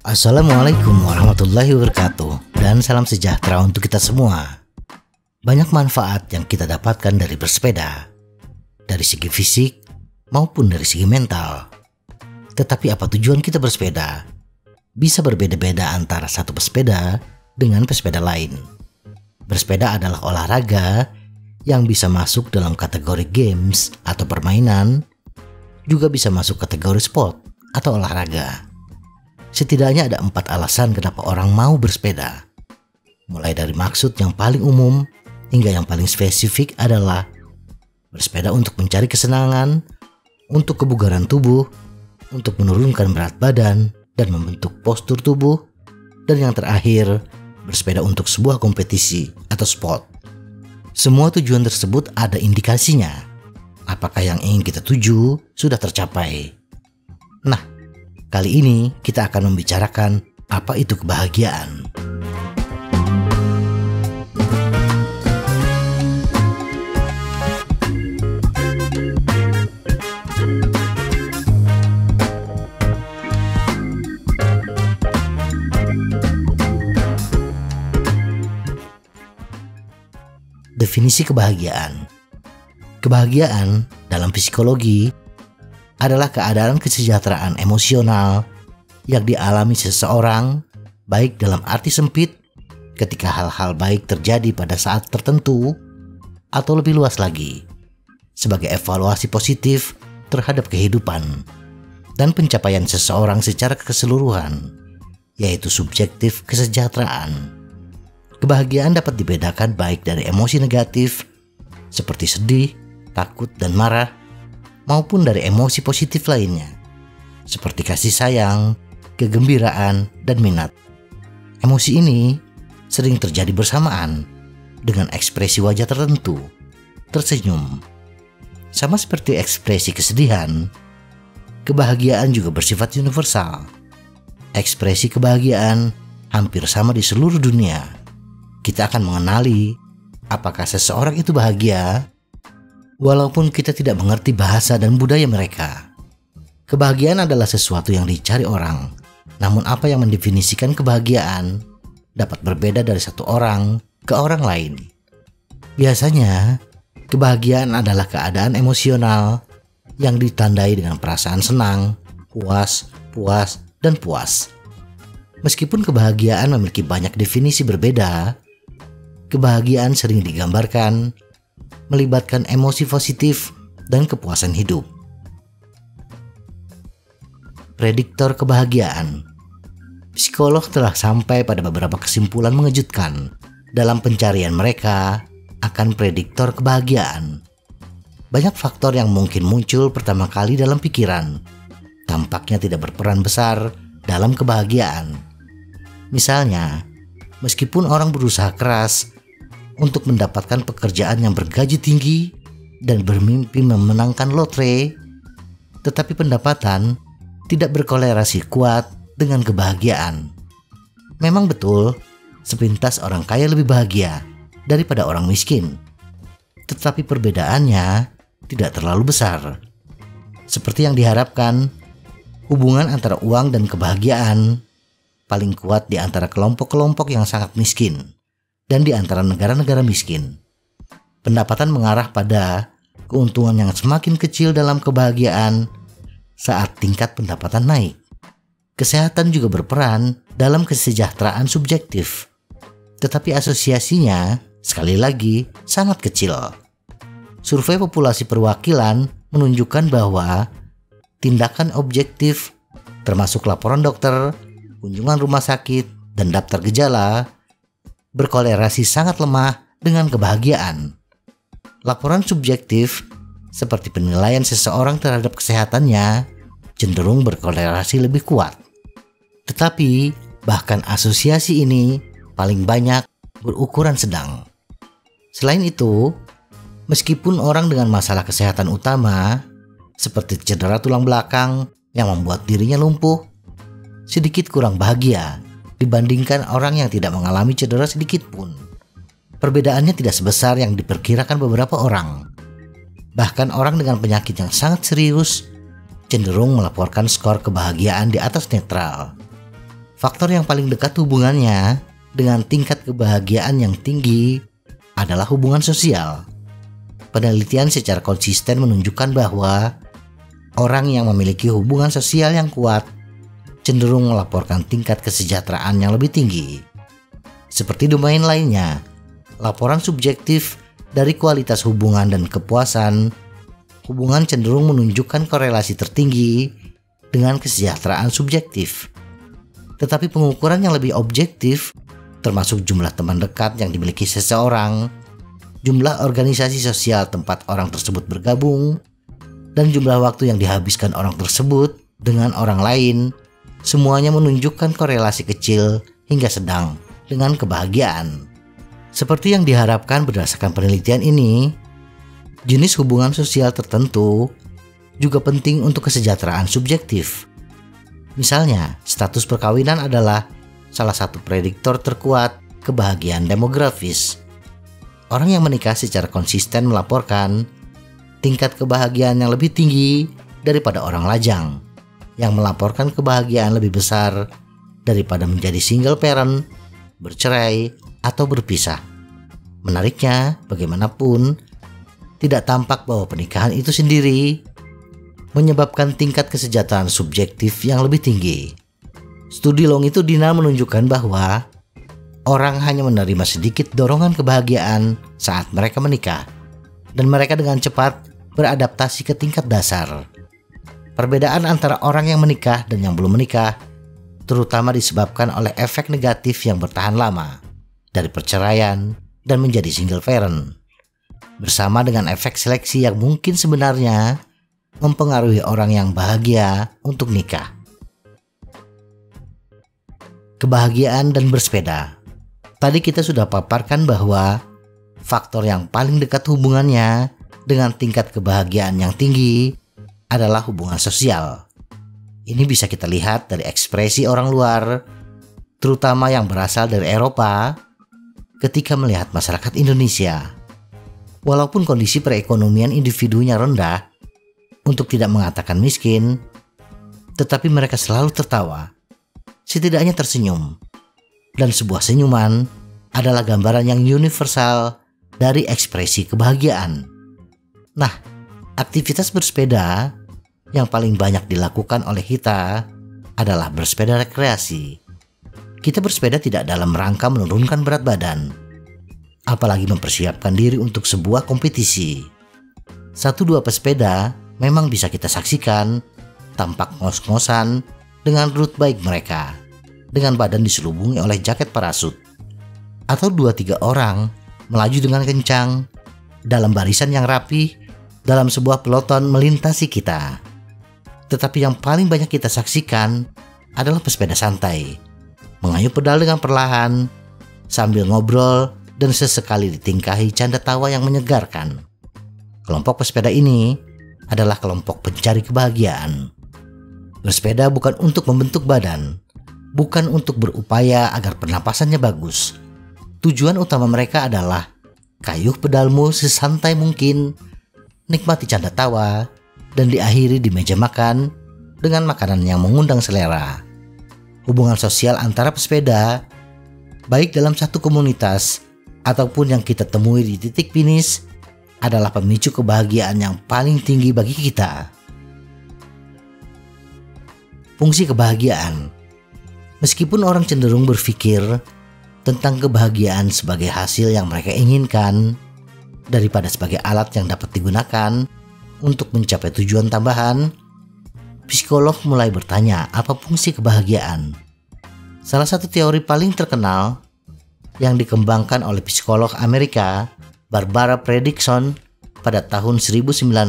Assalamualaikum warahmatullahi wabarakatuh, dan salam sejahtera untuk kita semua. Banyak manfaat yang kita dapatkan dari bersepeda, dari segi fisik maupun dari segi mental. Tetapi apa tujuan kita bersepeda? Bisa berbeda-beda antara satu pesepeda dengan pesepeda lain. Bersepeda adalah olahraga yang bisa masuk dalam kategori games atau permainan, juga bisa masuk kategori sport atau olahraga. Setidaknya ada 4 alasan kenapa orang mau bersepeda. Mulai dari maksud yang paling umum hingga yang paling spesifik adalah bersepeda untuk mencari kesenangan, untuk kebugaran tubuh, untuk menurunkan berat badan dan membentuk postur tubuh, dan yang terakhir, bersepeda untuk sebuah kompetisi atau sport. Semua tujuan tersebut ada indikasinya. Apakah yang ingin kita tuju sudah tercapai? Nah, kali ini kita akan membicarakan apa itu kebahagiaan. Definisi kebahagiaan. Kebahagiaan dalam psikologi adalah keadaan kesejahteraan emosional yang dialami seseorang, baik dalam arti sempit ketika hal-hal baik terjadi pada saat tertentu, atau lebih luas lagi sebagai evaluasi positif terhadap kehidupan dan pencapaian seseorang secara keseluruhan, yaitu subjektif kesejahteraan. Kebahagiaan dapat dibedakan baik dari emosi negatif seperti sedih, takut, dan marah, maupun dari emosi positif lainnya, seperti kasih sayang, kegembiraan, dan minat. Emosi ini sering terjadi bersamaan dengan ekspresi wajah tertentu, tersenyum. Sama seperti ekspresi kesedihan, kebahagiaan juga bersifat universal. Ekspresi kebahagiaan hampir sama di seluruh dunia. Kita akan mengenali apakah seseorang itu bahagia, walaupun kita tidak mengerti bahasa dan budaya mereka. Kebahagiaan adalah sesuatu yang dicari orang, namun apa yang mendefinisikan kebahagiaan dapat berbeda dari satu orang ke orang lain. Biasanya, kebahagiaan adalah keadaan emosional yang ditandai dengan perasaan senang, puas, dan puas. Meskipun kebahagiaan memiliki banyak definisi berbeda, kebahagiaan sering digambarkan melibatkan emosi positif dan kepuasan hidup. Prediktor kebahagiaan. Psikolog telah sampai pada beberapa kesimpulan mengejutkan dalam pencarian mereka akan prediktor kebahagiaan. Banyak faktor yang mungkin muncul pertama kali dalam pikiran, tampaknya tidak berperan besar dalam kebahagiaan. Misalnya, meskipun orang berusaha keras untuk mendapatkan pekerjaan yang bergaji tinggi dan bermimpi memenangkan lotre, tetapi pendapatan tidak berkolerasi kuat dengan kebahagiaan. Memang betul, sepintas orang kaya lebih bahagia daripada orang miskin, tetapi perbedaannya tidak terlalu besar. Seperti yang diharapkan, hubungan antara uang dan kebahagiaan paling kuat di antara kelompok-kelompok yang sangat miskin dan di antara negara-negara miskin. Pendapatan mengarah pada keuntungan yang semakin kecil dalam kebahagiaan saat tingkat pendapatan naik. Kesehatan juga berperan dalam kesejahteraan subjektif, tetapi asosiasinya sekali lagi sangat kecil. Survei populasi perwakilan menunjukkan bahwa tindakan objektif termasuk laporan dokter, kunjungan rumah sakit, dan daftar gejala berkolerasi sangat lemah dengan kebahagiaan. Laporan subjektif seperti penilaian seseorang terhadap kesehatannya cenderung berkolerasi lebih kuat. Tetapi bahkan asosiasi ini paling banyak berukuran sedang. Selain itu, meskipun orang dengan masalah kesehatan utama seperti cedera tulang belakang yang membuat dirinya lumpuh, sedikit kurang bahagia dibandingkan orang yang tidak mengalami cedera sedikit pun. Perbedaannya tidak sebesar yang diperkirakan beberapa orang. Bahkan orang dengan penyakit yang sangat serius cenderung melaporkan skor kebahagiaan di atas netral. Faktor yang paling dekat hubungannya dengan tingkat kebahagiaan yang tinggi adalah hubungan sosial. Penelitian secara konsisten menunjukkan bahwa orang yang memiliki hubungan sosial yang kuat cenderung melaporkan tingkat kesejahteraan yang lebih tinggi. Seperti domain lainnya, laporan subjektif dari kualitas hubungan dan kepuasan hubungan cenderung menunjukkan korelasi tertinggi dengan kesejahteraan subjektif. Tetapi pengukuran yang lebih objektif, termasuk jumlah teman dekat yang dimiliki seseorang, jumlah organisasi sosial tempat orang tersebut bergabung, dan jumlah waktu yang dihabiskan orang tersebut dengan orang lain, semuanya menunjukkan korelasi kecil hingga sedang dengan kebahagiaan. Seperti yang diharapkan berdasarkan penelitian ini, jenis hubungan sosial tertentu juga penting untuk kesejahteraan subjektif. Misalnya, status perkawinan adalah salah satu prediktor terkuat kebahagiaan demografis. Orang yang menikah secara konsisten melaporkan tingkat kebahagiaan yang lebih tinggi daripada orang lajang, yang melaporkan kebahagiaan lebih besar daripada menjadi single parent, bercerai, atau berpisah. Menariknya, bagaimanapun, tidak tampak bahwa pernikahan itu sendiri menyebabkan tingkat kesejahteraan subjektif yang lebih tinggi. Studi longitudinal menunjukkan bahwa orang hanya menerima sedikit dorongan kebahagiaan saat mereka menikah, dan mereka dengan cepat beradaptasi ke tingkat dasar. Perbedaan antara orang yang menikah dan yang belum menikah terutama disebabkan oleh efek negatif yang bertahan lama dari perceraian dan menjadi single parent, bersama dengan efek seleksi yang mungkin sebenarnya mempengaruhi orang yang bahagia untuk nikah. Kebahagiaan dan bersepeda. Tadi kita sudah paparkan bahwa faktor yang paling dekat hubungannya dengan tingkat kebahagiaan yang tinggi adalah hubungan sosial. Ini bisa kita lihat dari ekspresi orang luar, terutama yang berasal dari Eropa, ketika melihat masyarakat Indonesia. Walaupun kondisi perekonomian individunya rendah, untuk tidak mengatakan miskin, tetapi mereka selalu tertawa, setidaknya tersenyum. Dan sebuah senyuman adalah gambaran yang universal dari ekspresi kebahagiaan. Nah, aktivitas bersepeda yang paling banyak dilakukan oleh kita adalah bersepeda rekreasi. Kita bersepeda tidak dalam rangka menurunkan berat badan, apalagi mempersiapkan diri untuk sebuah kompetisi. 1-2 pesepeda memang bisa kita saksikan tampak ngos-ngosan dengan route bike mereka, dengan badan diselubungi oleh jaket parasut. Atau 2-3 orang melaju dengan kencang dalam barisan yang rapi dalam sebuah peloton melintasi kita. Tetapi yang paling banyak kita saksikan adalah pesepeda santai, mengayuh pedal dengan perlahan, sambil ngobrol dan sesekali ditingkahi canda tawa yang menyegarkan. Kelompok pesepeda ini adalah kelompok pencari kebahagiaan. Bersepeda bukan untuk membentuk badan, bukan untuk berupaya agar pernapasannya bagus. Tujuan utama mereka adalah kayuh pedalmu sesantai mungkin, nikmati canda tawa, dan diakhiri di meja makan dengan makanan yang mengundang selera. Hubungan sosial antara pesepeda, baik dalam satu komunitas ataupun yang kita temui di titik finish, adalah pemicu kebahagiaan yang paling tinggi bagi kita. Fungsi kebahagiaan. Meskipun orang cenderung berpikir tentang kebahagiaan sebagai hasil yang mereka inginkan daripada sebagai alat yang dapat digunakan untuk mencapai tujuan tambahan, psikolog mulai bertanya apa fungsi kebahagiaan. Salah satu teori paling terkenal yang dikembangkan oleh psikolog Amerika Barbara Fredrickson pada tahun 1998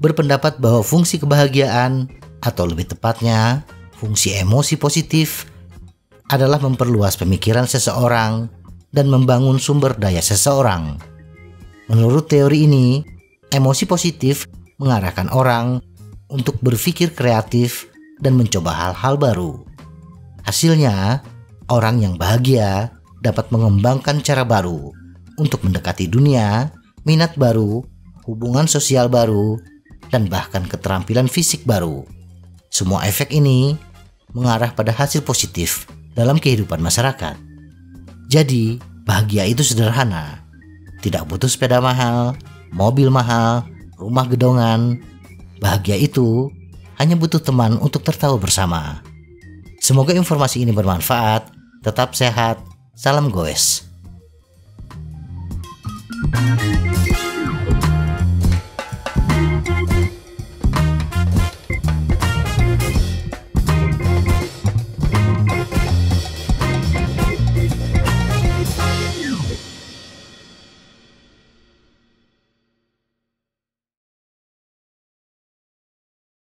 berpendapat bahwa fungsi kebahagiaan, atau lebih tepatnya fungsi emosi positif, adalah memperluas pemikiran seseorang dan membangun sumber daya seseorang. Menurut teori ini, emosi positif mengarahkan orang untuk berpikir kreatif dan mencoba hal-hal baru. Hasilnya, orang yang bahagia dapat mengembangkan cara baru untuk mendekati dunia minat baru, hubungan sosial baru, dan bahkan keterampilan fisik baru. Semua efek ini mengarah pada hasil positif dalam kehidupan masyarakat. Jadi, bahagia itu sederhana. Tidak butuh sepeda mahal, mobil mahal, rumah gedongan. Bahagia itu hanya butuh teman untuk tertawa bersama. Semoga informasi ini bermanfaat. Tetap sehat. Salam goes.